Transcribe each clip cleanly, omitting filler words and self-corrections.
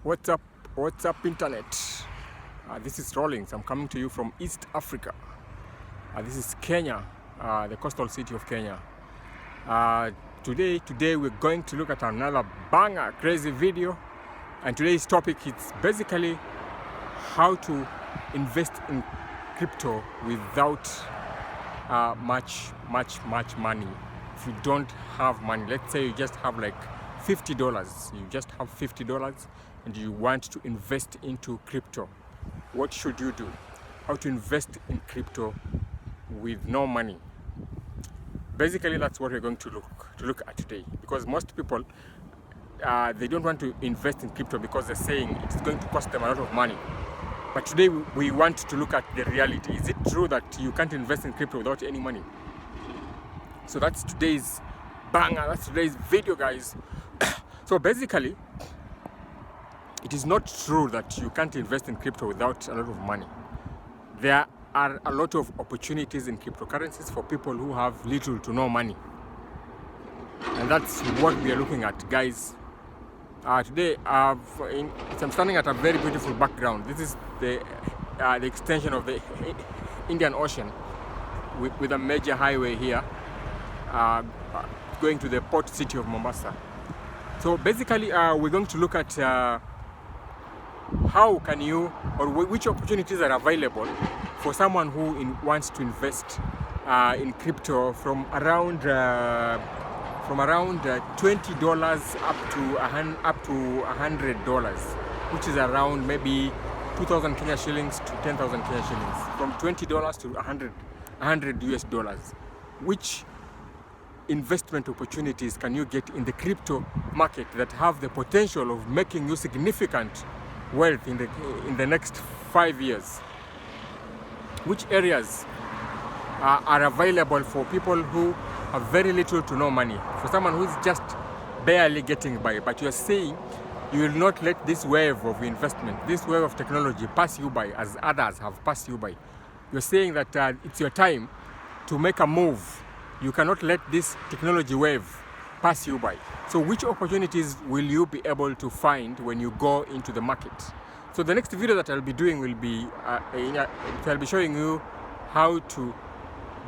What's up? What's up, internet? This is Rawlings. I'm coming to you from East Africa. This is Kenya, the coastal city of Kenya. Today we're going to look at another banger, crazy video. And today's topic is basically how to invest in crypto without much money. If you don't have money, let's say you just have like $50. You just have $50 and you want to invest into crypto. What should you do? How to invest in crypto with no money? Basically, that's what we're going to look at today. Because most people, they don't want to invest in crypto because they're saying it's going to cost them a lot of money. But today we want to look at the reality. Is it true that you can't invest in crypto without any money? So that's today's banger. That's today's video, guys. So basically, it is not true that you can't invest in crypto without a lot of money. There are a lot of opportunities in cryptocurrencies for people who have little to no money. And that's what we are looking at, guys. Today, I'm standing at a very beautiful background. This is the extension of the Indian Ocean with a major highway here going to the port city of Mombasa. So basically, we're going to look at how can you, or which opportunities are available for someone who wants to invest in crypto from around $20 up to $100, which is around maybe 2,000 Kenya shillings to 10,000 Kenya shillings, from $20 to 100 US dollars. Which investment opportunities can you get in the crypto market that have the potential of making you significant wealth in the next 5 years? Which areas are available for people who have very little to no money? For someone who's just barely getting by, but you're saying you will not let this wave of investment, this wave of technology pass you by as others have passed you by. You're saying that it's your time to make a move. You cannot let this technology wave pass you by. So which opportunities will you be able to find when you go into the market? So the next video that I'll be doing will be, I'll be showing you how to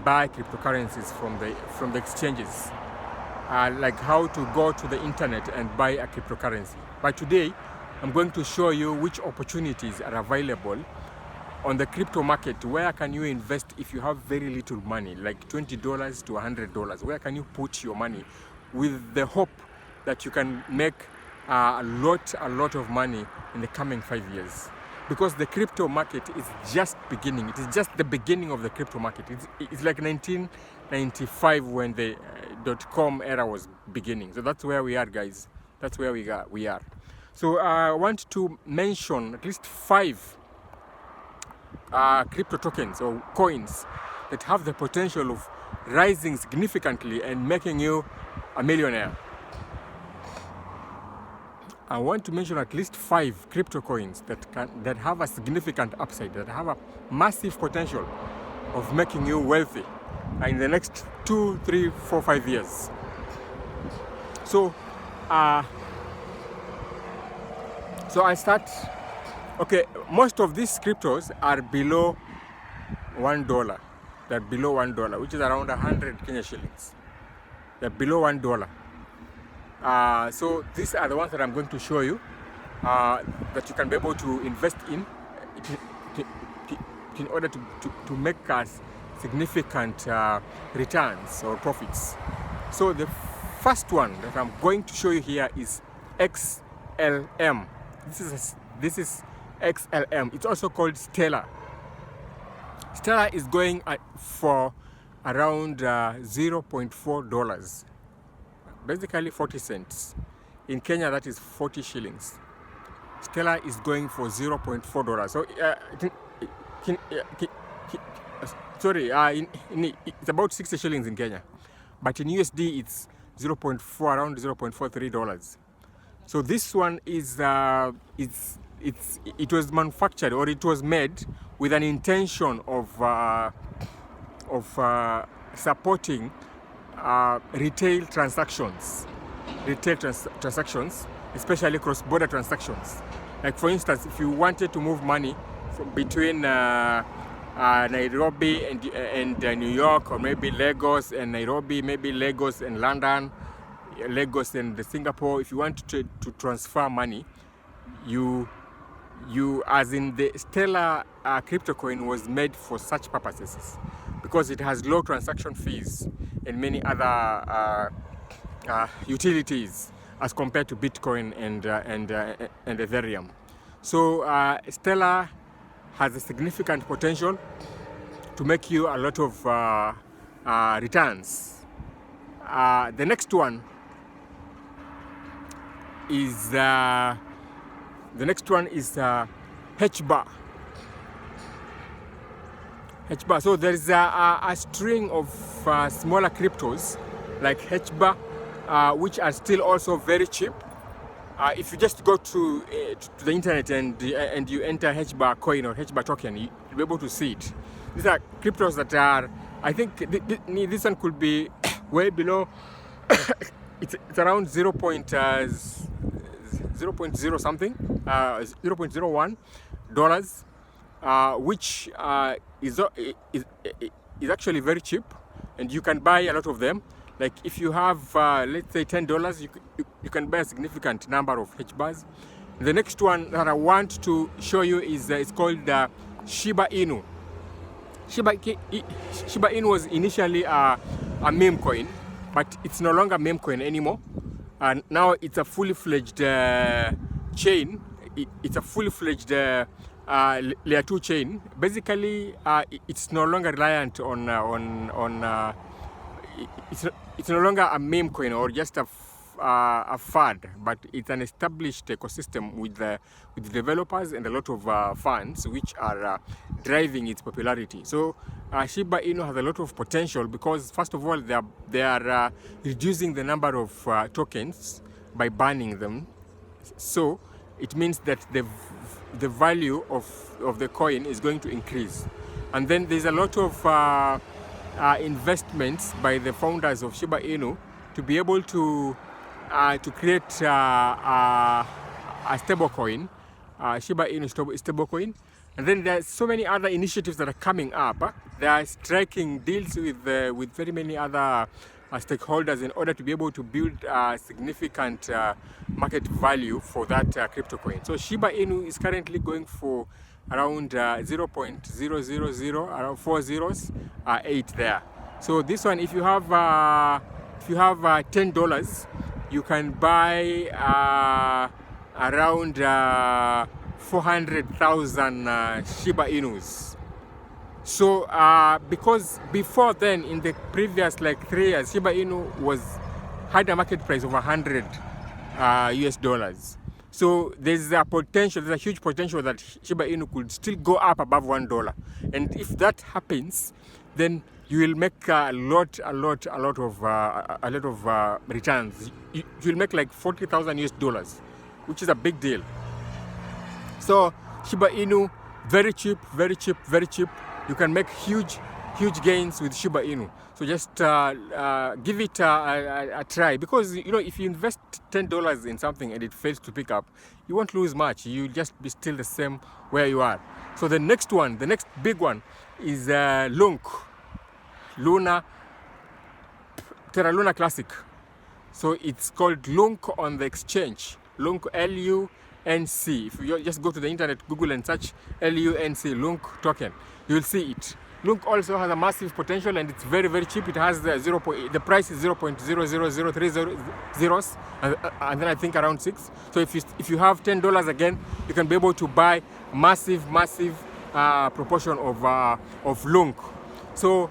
buy cryptocurrencies from the exchanges. Like how to go to the internet and buy a cryptocurrency. But today, I'm going to show you which opportunities are available on the crypto market. Where can you invest if you have very little money, like $20 to $100? Where can you put your money with the hope that you can make a lot of money in the coming 5 years? Because the crypto market is just beginning. It is just the beginning of the crypto market. It's like 1995 when the .com era was beginning. So that's where we are, guys. That's where we are. So I want to mention at least 5 crypto tokens or coins that have the potential of rising significantly and making you a millionaire. I want to mention at least 5 crypto coins that have a significant upside, that have a massive potential of making you wealthy in the next 2, 3, 4, 5 years. So I start. Okay, most of these cryptos are below $1. They're below $1, which is around 100 Kenya shillings. They're below $1. So these are the ones that I'm going to show you that you can be able to invest in order to make us significant returns or profits. So the first one that I'm going to show you here is XLM. This is XLM. It's also called Stellar. Stellar is going for around $0.4. Basically 40 cents. In Kenya, that is 40 shillings. Stellar is going for $0.4. So, it's about 60 shillings in Kenya. But in USD, it's around $0.43. So this one is, it was manufactured, or it was made with an intention of supporting retail transactions, especially cross-border transactions. Like for instance, if you wanted to move money from between Nairobi and New York, or maybe Lagos and Nairobi, maybe Lagos and London, Lagos and Singapore, if you want to transfer money, you as in the Stellar crypto coin was made for such purposes, because it has low transaction fees and many other utilities as compared to Bitcoin and Ethereum. So Stellar has a significant potential to make you a lot of returns. The next one is HBAR. HBAR. So there is a string of smaller cryptos like HBAR, which are still also very cheap. If you just go to the internet and you enter HBAR coin or HBAR token, you'll be able to see it. These are cryptos that are, I think this one could be way below. It's around 0.0 something, $0.01, which is actually very cheap, and you can buy a lot of them. Like if you have, let's say $10, you can buy a significant number of HBARs. The next one that I want to show you is it's called Shiba Inu. Shiba Inu was initially a meme coin, but it's no longer a meme coin anymore. And now it's a fully fledged chain. It's a fully fledged layer 2 chain. Basically, it's no longer reliant on it's no longer a meme coin or just a fad, but it's an established ecosystem with developers and a lot of funds which are driving its popularity. So Shiba Inu has a lot of potential because, first of all, they are reducing the number of tokens by banning them. So it means that the value of the coin is going to increase. And then there's a lot of investments by the founders of Shiba Inu to be able to create a stable coin, Shiba Inu stable coin. And then there's so many other initiatives that are coming up. They are striking deals with very many other stakeholders in order to be able to build significant market value for that crypto coin. So Shiba Inu is currently going for around 0.000, around 4 zeros, 8 there. So this one, if you have $10, you can buy around 400,000 Shiba Inus. So because before then, in the previous like 3 years, Shiba Inu had a market price of $100 US. So there's a huge potential that Shiba Inu could still go up above $1. And if that happens, then you will make a lot of returns. You will make like 40,000 US, which is a big deal. So Shiba Inu, very cheap. You can make huge gains with Shiba Inu. So just give it a try, because if you invest $10 in something and it fails to pick up, you won't lose much. You'll just be still the same where you are. So the next big one is Terra Luna Classic. So it's called Lunk on the exchange. Lunk, LUNC. If you just go to the internet, Google and search LUNC, Lunk token, you will see it. Lunk also has a massive potential, and it's very cheap. It has the price is 0.00030 zeros, and then I think around 6. So if you have $10 again, you can be able to buy massive proportion of Lunk. So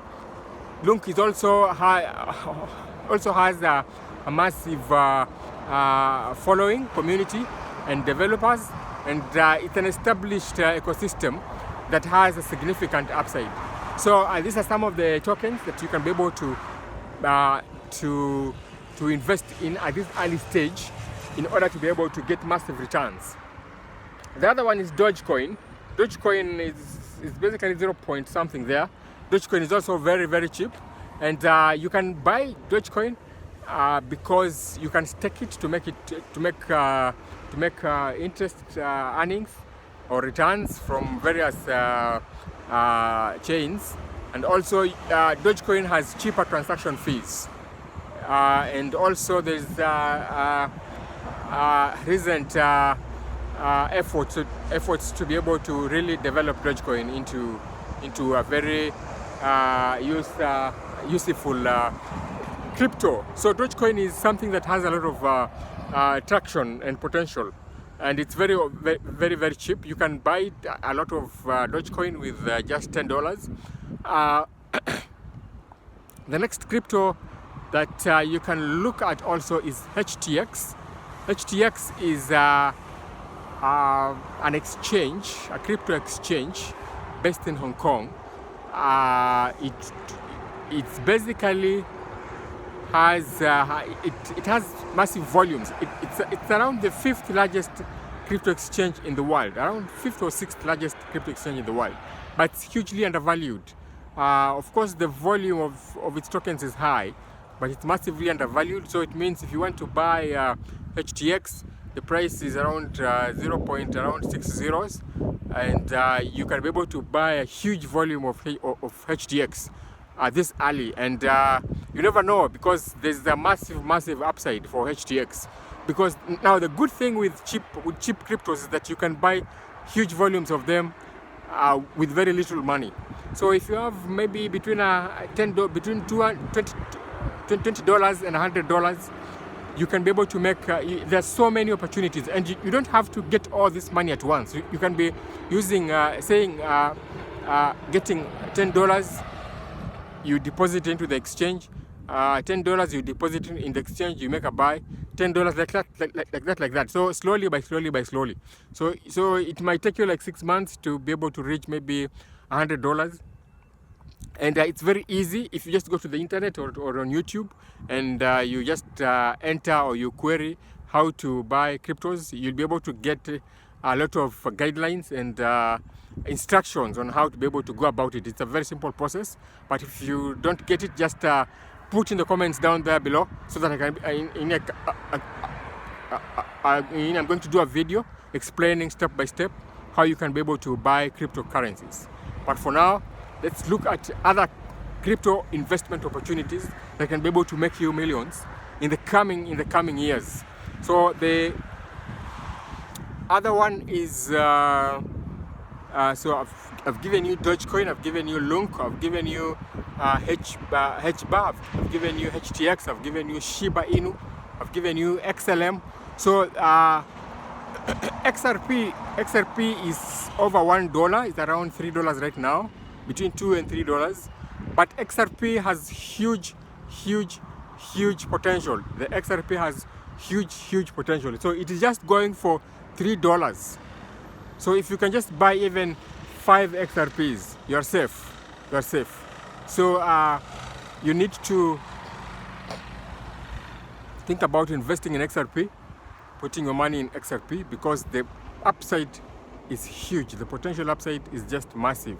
Lunk is also has a massive following, community, and developers, and it's an established ecosystem that has a significant upside. So these are some of the tokens that you can be able to invest in at this early stage in order to be able to get massive returns. The other one is Dogecoin. Dogecoin is basically 0 point something there. Dogecoin is also very cheap, and you can buy Dogecoin because you can stake it to make interest earnings or returns from various chains, and also Dogecoin has cheaper transaction fees, and also there's recent efforts to be able to really develop Dogecoin into a very useful crypto. So Dogecoin is something that has a lot of traction and potential, and it's very cheap. You can buy a lot of Dogecoin with just $10. The next crypto that you can look at also is HTX. HTX is an exchange, a crypto exchange based in Hong Kong. It's basically has it has massive volumes. It's around the 5th largest crypto exchange in the world, around 5th or 6th largest crypto exchange in the world, but it's hugely undervalued. Of course, the volume of its tokens is high, but it's massively undervalued. So it means if you want to buy HTX, the price is around 0.6 zeros, and you can be able to buy a huge volume of HTX this early, and you never know, because there's a massive upside for HTX. Because now the good thing with cheap cryptos is that you can buy huge volumes of them with very little money. So if you have maybe between between $20 and $100, you can be able to make. There's so many opportunities, and you don't have to get all this money at once. You can be using getting $10. You deposit into the exchange, $10 you deposit in the exchange, you make a buy, $10 like that. So slowly by slowly. So it might take you like 6 months to be able to reach maybe $100. And it's very easy if you just go to the internet or on YouTube, and you just enter or you query how to buy cryptos. You'll be able to get a lot of guidelines and instructions on how to be able to go about it. It's a very simple process, but if you don't get it, just put in the comments down there below, so that I'm going to do a video explaining step by step how you can be able to buy cryptocurrencies. But for now, let's look at other crypto investment opportunities that can be able to make you millions in the coming years. So the other one is so I've given you Dogecoin, I've given you Lunk, I've given you HBAR, I've given you HTX, I've given you Shiba Inu, I've given you XLM. So XRP is over $1. It's around $3 right now, between $2 and $3. But XRP has huge potential. The XRP has huge potential. So it is just going for $3. So if you can just buy even 5 XRPs, you're safe. So you need to think about investing in XRP, putting your money in XRP, because the upside is huge. The potential upside is just massive.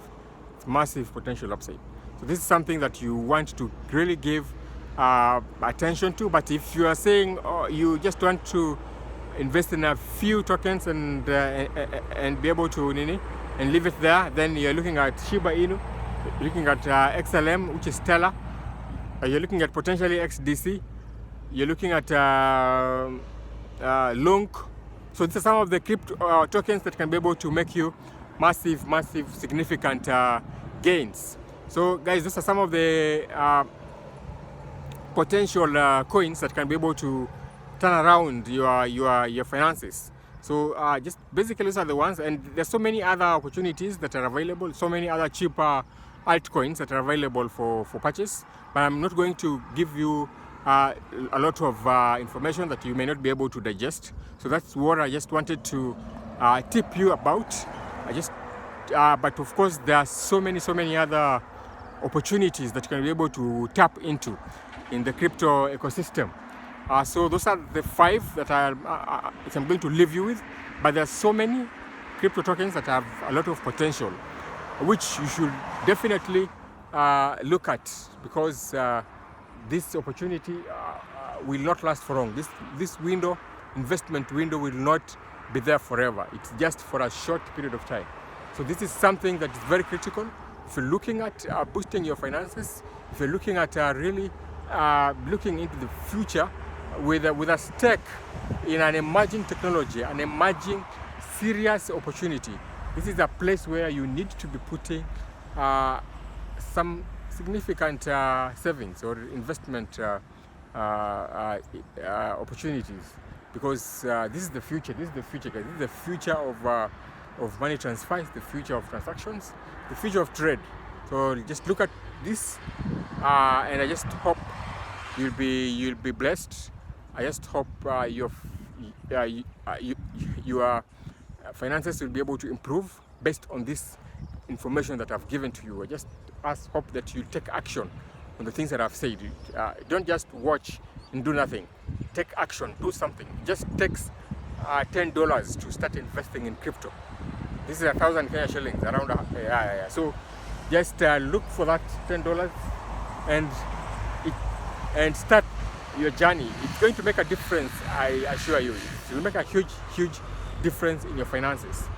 It's massive potential upside. So this is something that you want to really give attention to. But if you are saying you just want to invest in a few tokens and be able to and leave it there, then you're looking at Shiba Inu, you're looking at XLM, which is Stellar, you're looking at potentially XDC, you're looking at Lunk. So these are some of the crypto tokens that can be able to make you massive significant gains. So guys, these are some of the potential coins that can be able to turn around your finances. So just basically these are the ones, and there's so many other opportunities that are available, so many other cheaper altcoins that are available for purchase, but I'm not going to give you a lot of information that you may not be able to digest. So that's what I just wanted to tip you about. But of course there are so many other opportunities that you can be able to tap into in the crypto ecosystem. So those are the 5 that I'm going to leave you with, but there are so many crypto tokens that have a lot of potential, which you should definitely look at, because this opportunity will not last for long. This window, investment window, will not be there forever. It's just for a short period of time. So this is something that is very critical. If you're looking at boosting your finances, if you're looking at really looking into the future with a stake in an emerging technology, an emerging serious opportunity, this is a place where you need to be putting some significant savings or investment opportunities, because this is the future. This is the future, guys. This is the future of money transfers, the future of transactions, the future of trade. So just look at this, and I just hope you'll be blessed. I just hope your finances will be able to improve based on this information that I've given to you. I just hope that you take action on the things that I've said. Don't just watch and do nothing. Take action, do something. Just takes $10 to start investing in crypto. This is 1,000 Kenya shillings around. So just look for that $10 and start your journey. It's going to make a difference, I assure you. It will make a huge difference in your finances.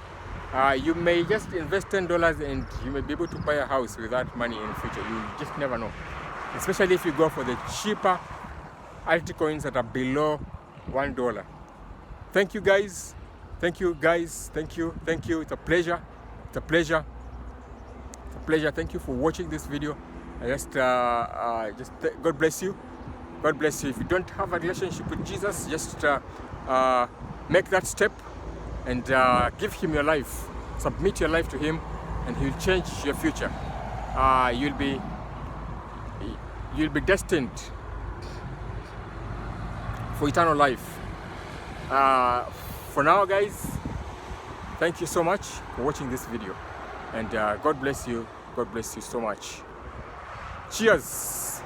You may just invest $10 and you may be able to buy a house with that money in the future. You just never know. Especially if you go for the cheaper altcoins that are below $1. Thank you guys. Thank you guys. Thank you. It's a pleasure. It's a pleasure. Thank you for watching this video. God bless you. God bless you. If you don't have a relationship with Jesus, just make that step and give him your life. Submit your life to him, and he'll change your future. You'll be destined for eternal life. For now, guys, thank you so much for watching this video, and God bless you. God bless you so much. Cheers.